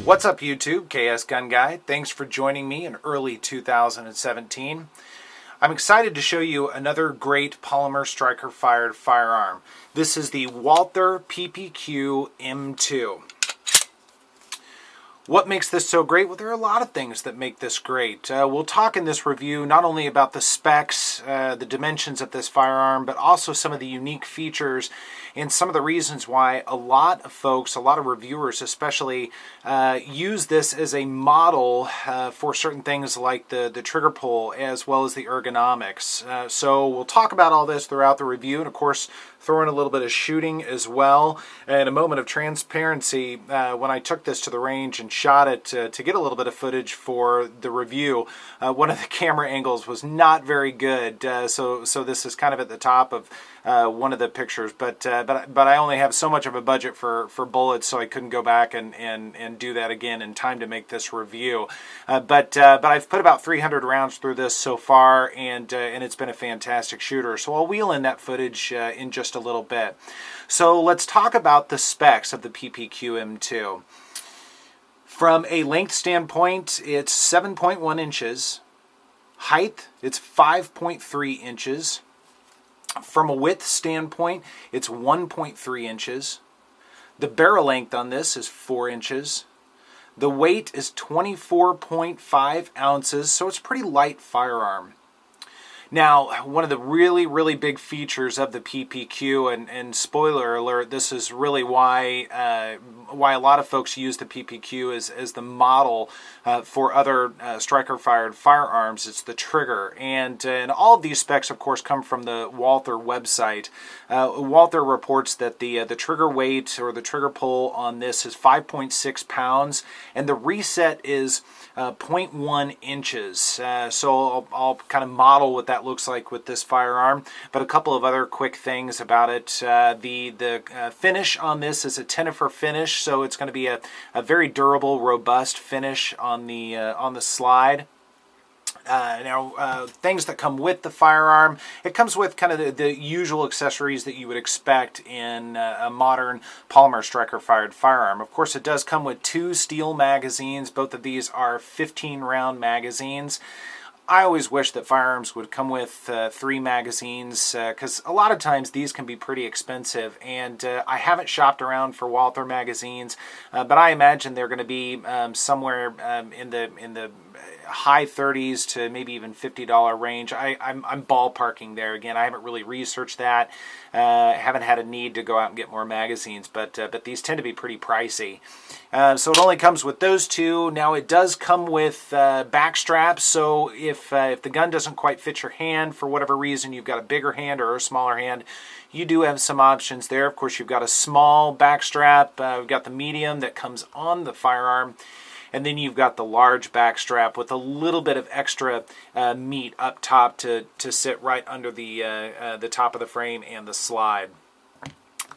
What's up YouTube, KS Gun Guy. Thanks for joining me in early 2017. I'm excited to show you another great polymer striker fired firearm. This is the Walther PPQ M2. What makes this so great? Well, there are a lot of things that make this great. We'll talk in this review not only about the specs, the dimensions of this firearm, but also some of the unique features and some of the reasons why a lot of folks, a lot of reviewers especially, use this as a model for certain things like the trigger pull as well as the ergonomics. So we'll talk about all this throughout the review, and of course throw in a little bit of shooting as well. And a moment of transparency, when I took this to the range and shot it to get a little bit of footage for the review, one of the camera angles was not very good, so this is kind of at the top of one of the pictures, but I only have so much of a budget for bullets, so I couldn't go back and do that again in time to make this review. But I've put about 300 rounds through this so far, and it's been a fantastic shooter. So I'll wheel in that footage in just a little bit. So let's talk about the specs of the PPQ M2. From a length standpoint, it's 7.1 inches. Height, it's 5.3 inches. From a width standpoint, it's 1.3 inches. The barrel length on this is 4 inches. The weight is 24.5 ounces, so it's a pretty light firearm. Now, one of the really big features of the PPQ, and spoiler alert, this is really why a lot of folks use the PPQ as the model for other striker-fired firearms. It's the trigger, and all of these specs, of course, come from the Walther website. Walther reports that the trigger weight or the trigger pull on this is 5.6 pounds, and the reset is 0.1 inches. So I'll kind of model what that looks like with this firearm, but a couple of other quick things about it. The finish on this is a tenifer finish, so it's going to be a very durable, robust finish on the slide. Things that come with the firearm, it comes with kind of the usual accessories that you would expect in a modern polymer striker fired firearm. Of course, it does come with 2 steel magazines. Both of these are 15-round magazines. I always wish that firearms would come with 3 magazines, because a lot of times these can be pretty expensive, and I haven't shopped around for Walther magazines, but I imagine they're going to be somewhere in the high 30s to maybe even $50 range. I'm ballparking there. Again, I haven't really researched that. Haven't had a need to go out and get more magazines, but these tend to be pretty pricey. So it only comes with those 2. Now it does come with back straps, so if the gun doesn't quite fit your hand for whatever reason, you've got a bigger hand or a smaller hand, you do have some options there. Of course, you've got a small back strap. We've got the medium that comes on the firearm, and then you've got the large back strap with a little bit of extra meat up top to sit right under the top of the frame and the slide.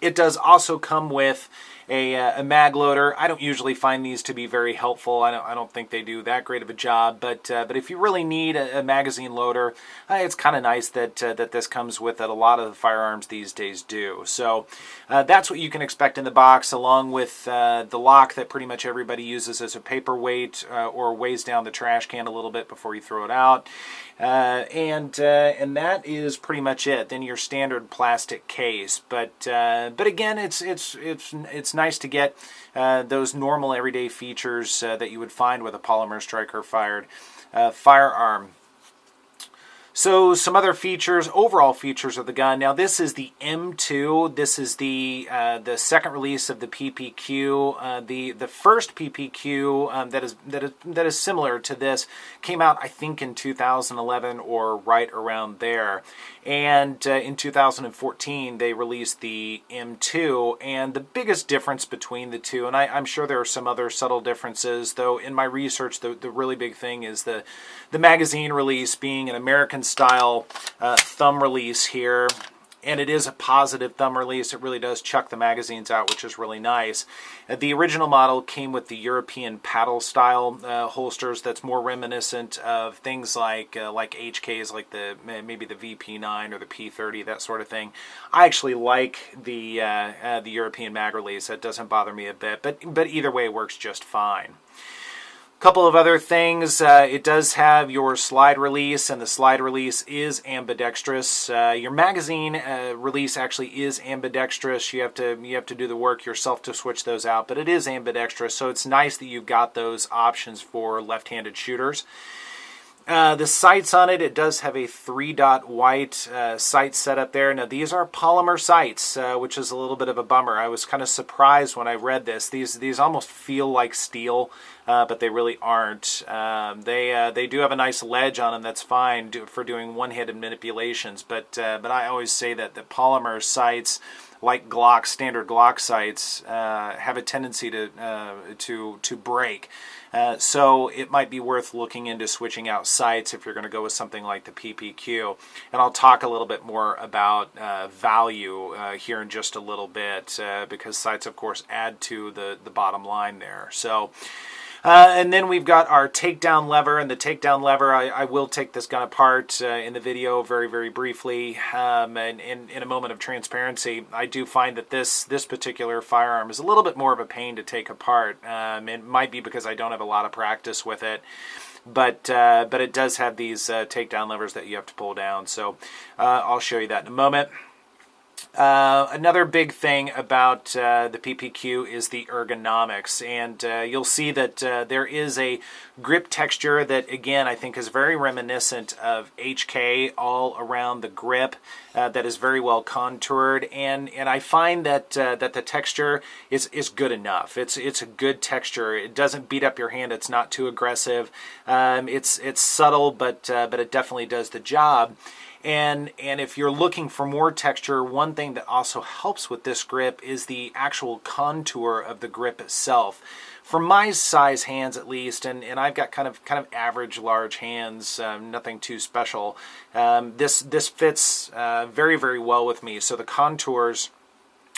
It does also come with a mag loader. I don't usually find these to be very helpful. I don't think they do that great of a job. But if you really need a magazine loader, it's kind of nice that this comes with it. A lot of the firearms these days do. So that's what you can expect in the box, along with the lock that pretty much everybody uses as a paperweight or weighs down the trash can a little bit before you throw it out. And that is pretty much it. Then your standard plastic case, but again, it's nice to get those normal everyday features that you would find with a polymer striker fired firearm. So some other features, overall features of the gun. Now this is the M2. This is the second release of the PPQ. The first PPQ that is similar to this came out, I think, in 2011 or right around there. And in 2014 they released the M2. And the biggest difference between the two, and I'm sure there are some other subtle differences, though in my research the really big thing is the magazine release being an American style thumb release here, And it is a positive thumb release. It really does chuck the magazines out, which is really nice. The original model came with the European paddle style holsters that's more reminiscent of things like HKs, like maybe the VP9 or the P30, that sort of thing. I actually like the European mag release. That doesn't bother me a bit, but either way works just fine. Couple of other things, it does have your slide release, and the slide release is ambidextrous. Your magazine release actually is ambidextrous. You have to do the work yourself to switch those out, but it is ambidextrous, so it's nice that you've got those options for left-handed shooters. The sights on it, it does have a 3-dot white sight setup there. Now these are polymer sights, which is a little bit of a bummer. I was kind of surprised when I read this. These almost feel like steel, but they really aren't. They do have a nice ledge on them. That's fine for doing one-handed manipulations, but I always say that the polymer sights, like standard Glock sights, have a tendency to break. So it might be worth looking into switching out sights if you're going to go with something like the PPQ. And I'll talk a little bit more about value here in just a little bit, because sights, of course, add to the bottom line there. So. And then we've got our takedown lever, and the takedown lever, I will take this gun apart in the video very, very briefly, and in a moment of transparency. I do find that this particular firearm is a little bit more of a pain to take apart. It might be because I don't have a lot of practice with it, but it does have these takedown levers that you have to pull down, so I'll show you that in a moment. Another big thing about the PPQ is the ergonomics, and you'll see that there is a grip texture that, again, I think is very reminiscent of HK all around the grip, that is very well contoured, and I find that that the texture is good enough. It's a good texture. It doesn't beat up your hand. It's not too aggressive. It's subtle, but it definitely does the job. And if you're looking for more texture, one thing that also helps with this grip is the actual contour of the grip itself. For my size hands, at least, and I've got kind of average large hands, nothing too special. This fits very, very well with me. So the contours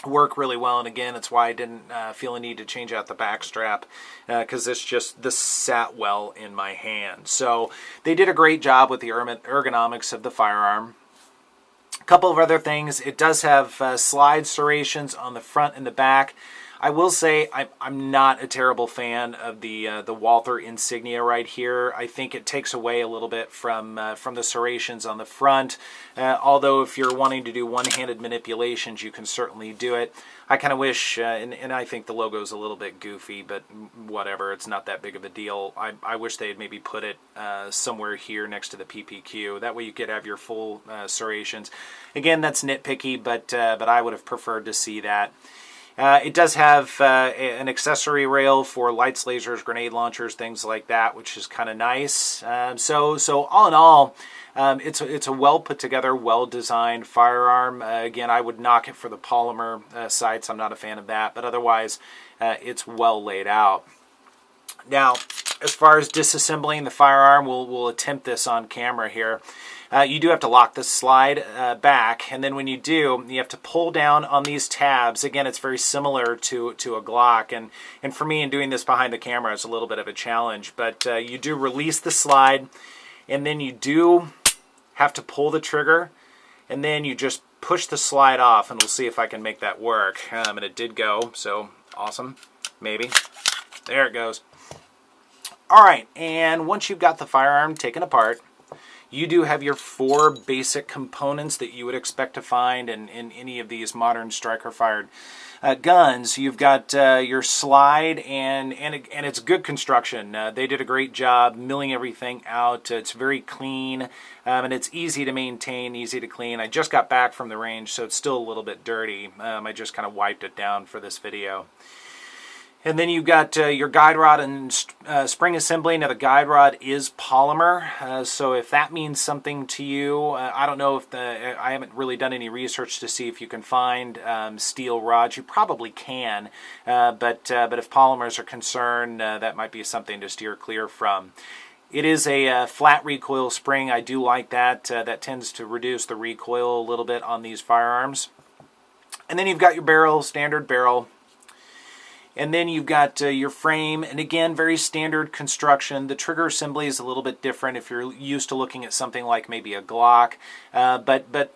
work really well, and again, it's why I didn't feel a need to change out the back strap, because this sat well in my hand. So they did a great job with the ergonomics of the firearm. A couple of other things, it does have slide serrations on the front and the back. I will say I'm not a terrible fan of the Walther insignia right here. I think it takes away a little bit from the serrations on the front. Although if you're wanting to do one-handed manipulations, you can certainly do it. I kind of wish, and I think the logo is a little bit goofy, but whatever, it's not that big of a deal. I wish they had maybe put it somewhere here next to the PPQ. That way you could have your full serrations. Again, that's nitpicky, but I would have preferred to see that. It does have an accessory rail for lights, lasers, grenade launchers, things like that, which is kind of nice. So all in all, it's a well put together, well designed firearm. Again, I would knock it for the polymer sights. I'm not a fan of that, but otherwise, it's well laid out. Now, as far as disassembling the firearm, we'll attempt this on camera here. You do have to lock the slide back, and then when you do, you have to pull down on these tabs. Again, it's very similar to a Glock, and for me, in doing this behind the camera, it's a little bit of a challenge, but you do release the slide, and then you do have to pull the trigger, and then you just push the slide off, and we'll see if I can make that work. And it did go, so awesome. Maybe. There it goes. All right, and once you've got the firearm taken apart, you do have your 4 basic components that you would expect to find in any of these modern striker-fired guns. You've got your slide, and it's good construction. They did a great job milling everything out. It's very clean, and it's easy to maintain, easy to clean. I just got back from the range, so it's still a little bit dirty. I just kind of wiped it down for this video. And then you've got your guide rod and spring assembly. Now the guide rod is polymer, so if that means something to you, I don't know if I haven't really done any research to see if you can find steel rods. You probably can, but if polymers are concerned, that might be something to steer clear from. It is a flat recoil spring. I do like that. That tends to reduce the recoil a little bit on these firearms. And then you've got your barrel, standard barrel. And then you've got your frame, and again, very standard construction. The trigger assembly is a little bit different if you're used to looking at something like maybe a Glock, but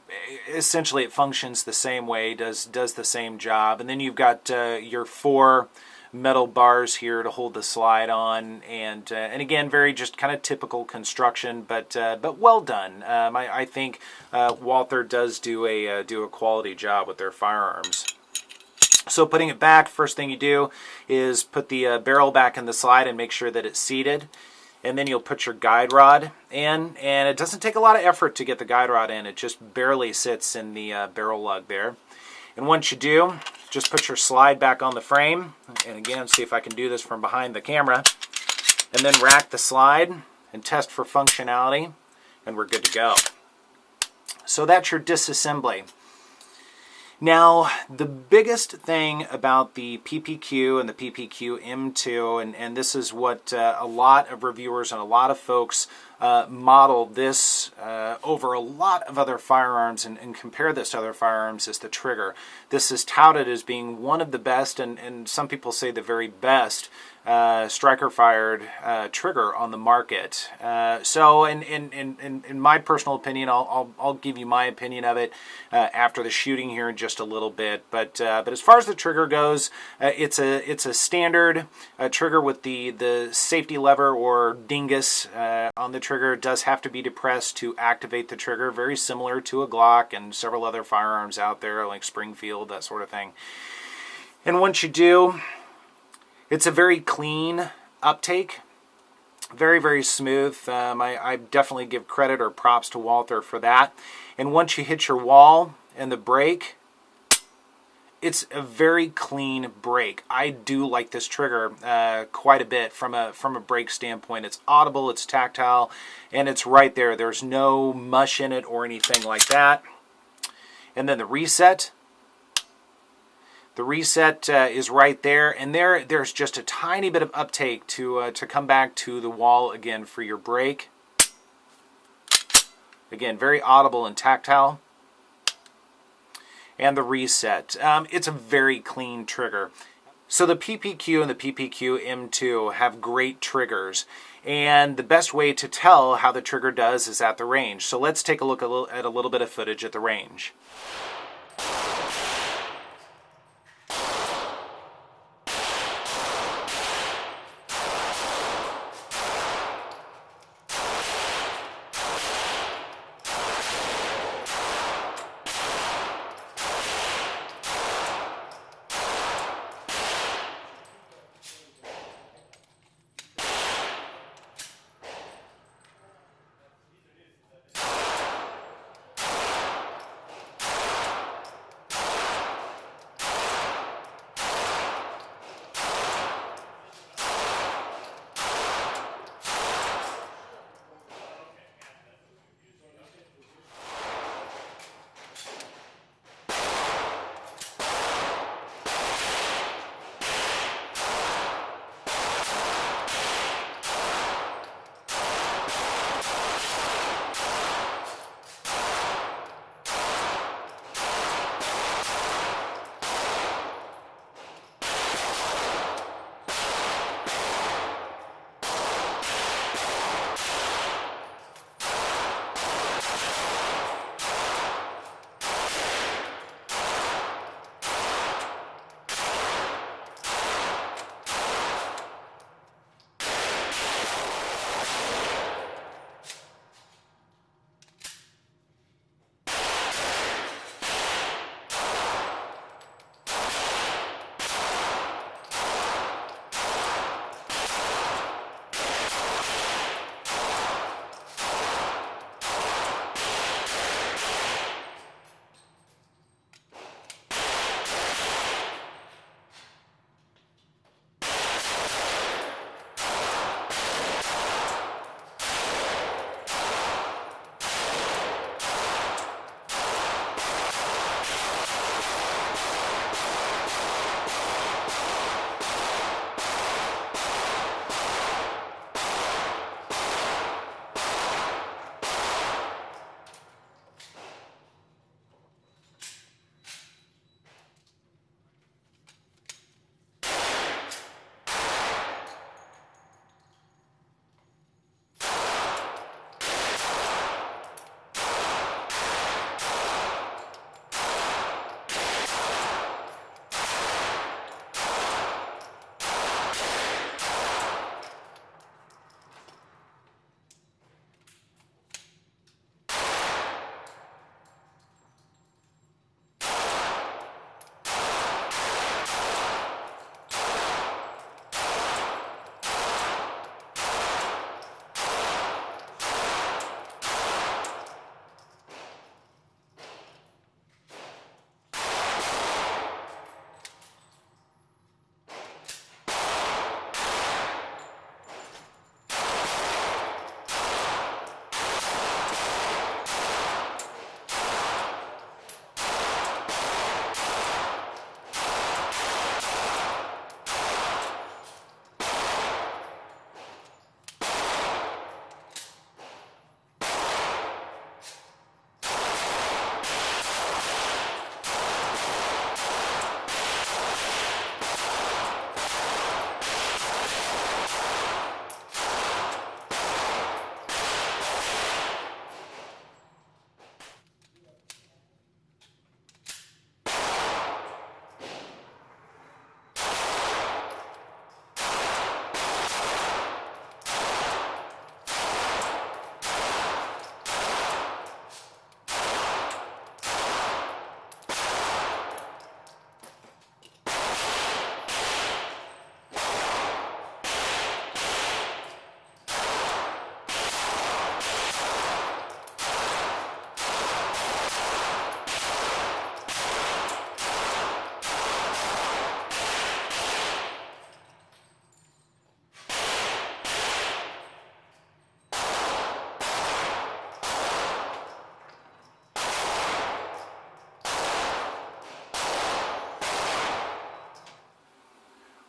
essentially it functions the same way, does the same job. And then you've got your 4 metal bars here to hold the slide on, and again, very just kind of typical construction, but well done. I think Walther does do a quality job with their firearms. So putting it back, first thing you do is put the barrel back in the slide and make sure that it's seated. And then you'll put your guide rod in, and it doesn't take a lot of effort to get the guide rod in. It just barely sits in the barrel lug there. And once you do, just put your slide back on the frame. And again, see if I can do this from behind the camera. And then rack the slide and test for functionality, and we're good to go. So that's your disassembly. Now, the biggest thing about the PPQ and the PPQ M2, and this is what a lot of reviewers and a lot of folks model this over a lot of other firearms and compare this to other firearms, is the trigger. This is touted as being one of the best, and some people say the very best striker-fired trigger on the market. So, in my personal opinion, I'll give you my opinion of it after the shooting here in just a little bit. But as far as the trigger goes, it's a standard trigger with the safety lever or dingus on the trigger. It does have to be depressed to activate the trigger, very similar to a Glock and several other firearms out there like Springfield, that sort of thing. And once you do, it's a very clean uptake, very, very smooth. I definitely give credit or props to Walther for that. And once you hit your wall and the brake, it's a very clean brake. I do like this trigger quite a bit from a brake standpoint. It's audible, it's tactile, and it's right there. There's no mush in it or anything like that. And then the reset. The reset is right there, and there's just a tiny bit of uptake to come back to the wall again for your brake. Again, very audible and tactile. And the reset. It's a very clean trigger. So the PPQ and the PPQ M2 have great triggers, and the best way to tell how the trigger does is at the range. So let's take a look at a little bit of footage at the range.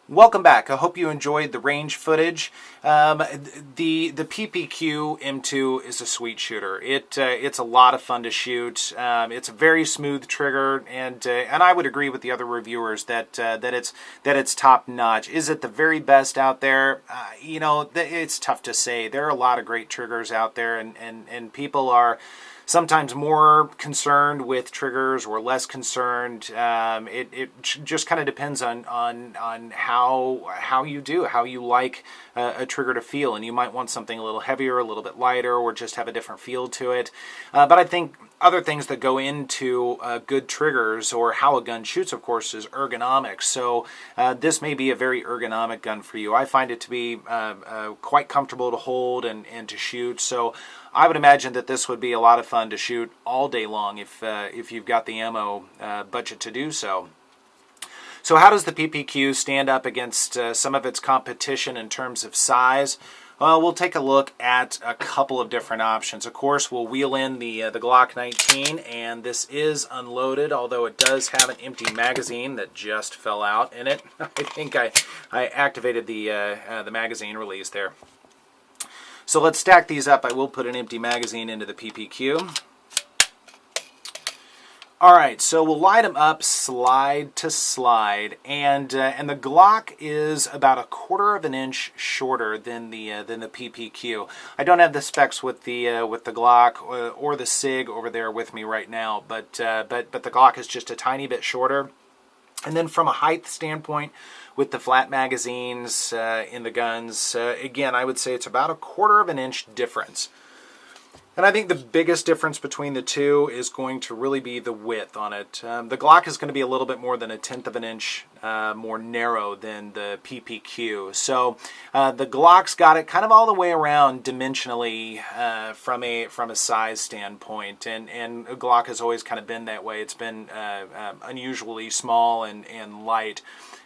Welcome back. I hope you enjoyed the range footage. The PPQ M2 is a sweet shooter. It's a lot of fun to shoot. It's a very smooth trigger, and I would agree with the other reviewers that it's top notch. Is it the very best out there? It's tough to say. There are a lot of great triggers out there, and people are sometimes more concerned with triggers or less concerned. It just kind of depends on how you like a trigger to feel, and you might want something a little heavier, a little bit lighter, or just have a different feel to it. But I think other things that go into good triggers or how a gun shoots, of course, is ergonomics. So this may be a very ergonomic gun for you. I find it to be quite comfortable to hold and to shoot. So I would imagine that this would be a lot of fun to shoot all day long if you've got the ammo budget to do so. So how does the PPQ stand up against some of its competition in terms of size? Well, we'll take a look at a couple of different options. Of course, we'll wheel in the Glock 19, and this is unloaded, although it does have an empty magazine that just fell out in it. I think I activated the magazine release there. So let's stack these up. I will put an empty magazine into the PPQ. Alright, so we'll light them up slide to slide, and the Glock is about 1/4 of an inch shorter than the PPQ. I don't have the specs with the Glock or the SIG over there with me right now, but the Glock is just a tiny bit shorter. And then from a height standpoint, with the flat magazines in the guns, again, I would say it's about 1/4 of an inch difference. And I think the biggest difference between the two is going to really be the width on it. The Glock is going to be a little bit more than 1/10 of an inch more narrow than the PPQ. So the Glock's got it kind of all the way around dimensionally from a size standpoint. And Glock has always kind of been that way. It's been unusually small and light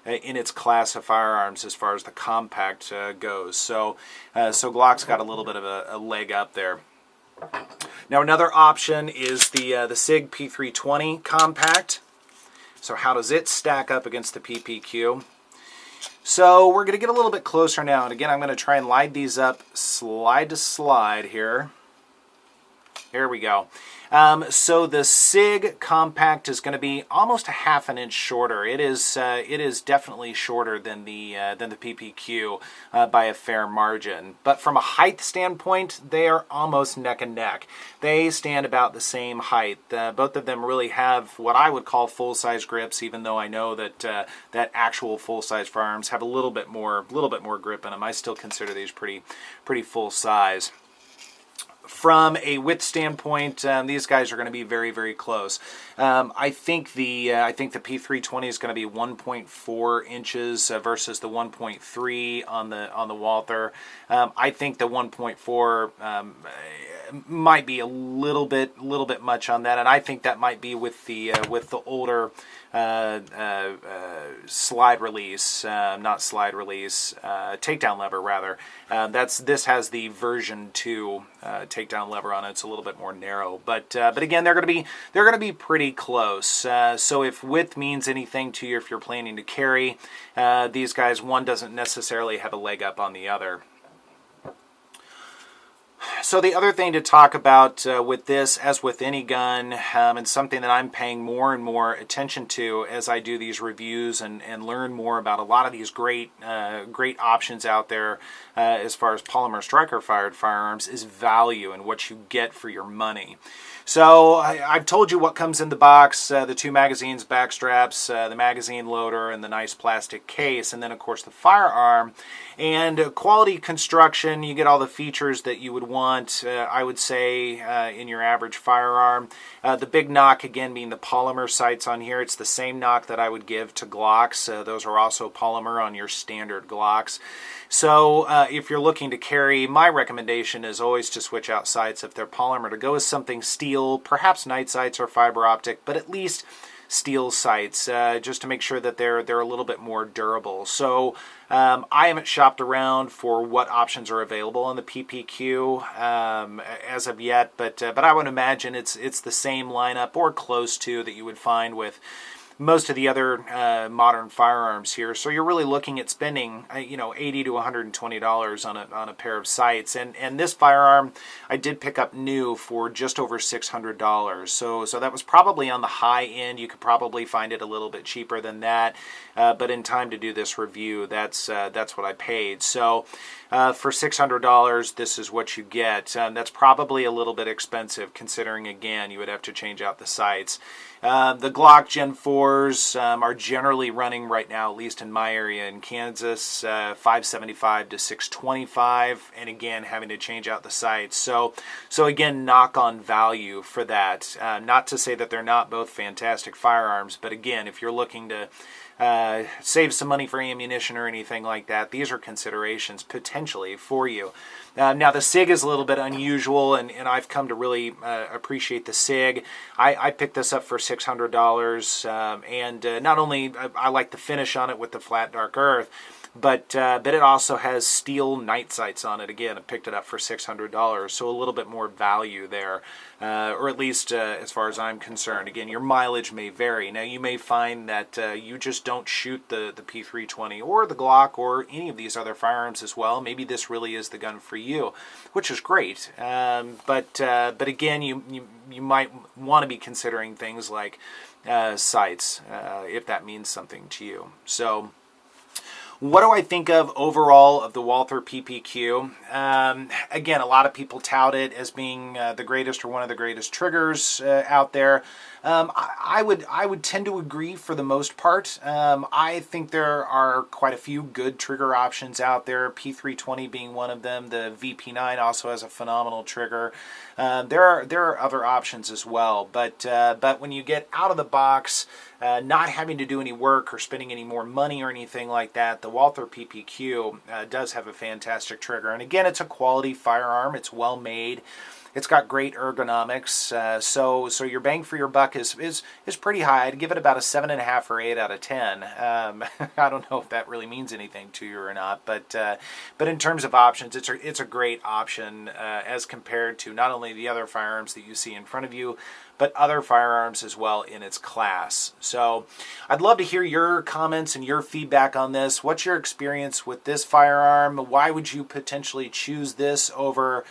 in its class of firearms as far as the compact goes. So Glock's got a little bit of a leg up there. Now another option is the SIG P320 compact. So how does it stack up against the PPQ? So we're going to get a little bit closer now, and again I'm going to try and line these up slide to slide here. Here we go. So the SIG compact is going to be almost 1/2 an inch shorter. It is definitely shorter than the PPQ by a fair margin. But from a height standpoint, they are almost neck and neck. They stand about the same height. Both of them really have what I would call full-size grips, even though I know that that actual full-size firearms have a little bit more grip in them. I still consider these pretty full-size. From a width standpoint, these guys are going to be very, very close. I think the P320 is going to be 1.4 inches versus the 1.3 on the Walther. I think the 1.4 might be a little bit much on that, and I think that might be with the older slide release, not slide release, takedown lever rather. This has the version 2 takedown lever on it. It's a little bit more narrow, but again, they're going to be pretty close. So if width means anything to you, if you're planning to carry these guys, one doesn't necessarily have a leg up on the other. So the other thing to talk about with this, as with any gun, and something that I'm paying more and more attention to as I do these reviews and learn more about a lot of these great options out there as far as polymer striker fired firearms, is value and what you get for your money. So I've told you what comes in the box, the 2 magazines, back straps, the magazine loader, and the nice plastic case, and then of course the firearm. And quality construction, you get all the features that you would want, I would say, in your average firearm. The big knock, again, being the polymer sights on here. It's the same knock that I would give to Glocks. Those are also polymer on your standard Glocks. So if you're looking to carry, my recommendation is always to switch out sights if they're polymer, to go with something steel, perhaps night sights or fiber optic, but at least steel sights, just to make sure that they're a little bit more durable. So I haven't shopped around for what options are available on the PPQ as of yet, but I would imagine it's the same lineup or close to that you would find with most of the other modern firearms here. So you're really looking at spending, you know, $80 to $120 on a pair of sights. And this firearm I did pick up new for just over $600. So that was probably on the high end. You could probably find it a little bit cheaper than that. But in time to do this review, that's what I paid. So for $600, this is what you get. That's probably a little bit expensive, considering, again, you would have to change out the sights. The Glock Gen 4s are generally running right now, at least in my area in Kansas, $575 to $625, and again, having to change out the sights. So again, knock on value for that. Not to say that they're not both fantastic firearms, but again, if you're looking to save some money for ammunition or anything like that, these are considerations potentially for you. Now the SIG is a little bit unusual, and I've come to really appreciate the SIG. I picked this up for $600, and not only I like the finish on it with the flat dark earth, but it also has steel night sights on it. Again, I picked it up for $600, so a little bit more value there, or at least as far as I'm concerned. Again, your mileage may vary. Now, you may find that you just don't shoot the P320 or the Glock or any of these other firearms as well. Maybe this really is the gun for you, which is great. But again, you might want to be considering things like sights, if that means something to you. So, what do I think of overall of the Walther PPQ? Again, a lot of people tout it as being the greatest or one of the greatest triggers out there. I would tend to agree for the most part. I think there are quite a few good trigger options out there, P320 being one of them. The VP9 also has a phenomenal trigger. There are other options as well, but when you get out of the box, not having to do any work or spending any more money or anything like that, the Walther PPQ does have a fantastic trigger. And again, it's a quality firearm. It's well made. It's got great ergonomics, so your bang for your buck is pretty high. I'd give it about a 7.5 or 8 out of 10. I don't know if that really means anything to you or not, but in terms of options, it's a great option as compared to not only the other firearms that you see in front of you, but other firearms as well in its class. So I'd love to hear your comments and your feedback on this. What's your experience with this firearm? Why would you potentially choose this over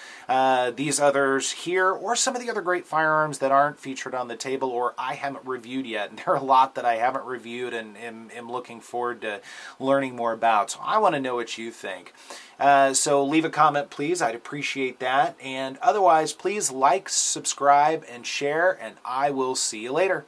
these others here, or some of the other great firearms that aren't featured on the table or I haven't reviewed yet? And there are a lot that I haven't reviewed and am looking forward to learning more about. So I want to know what you think. So leave a comment, please. I'd appreciate that. And otherwise, please like, subscribe, and share, and I will see you later.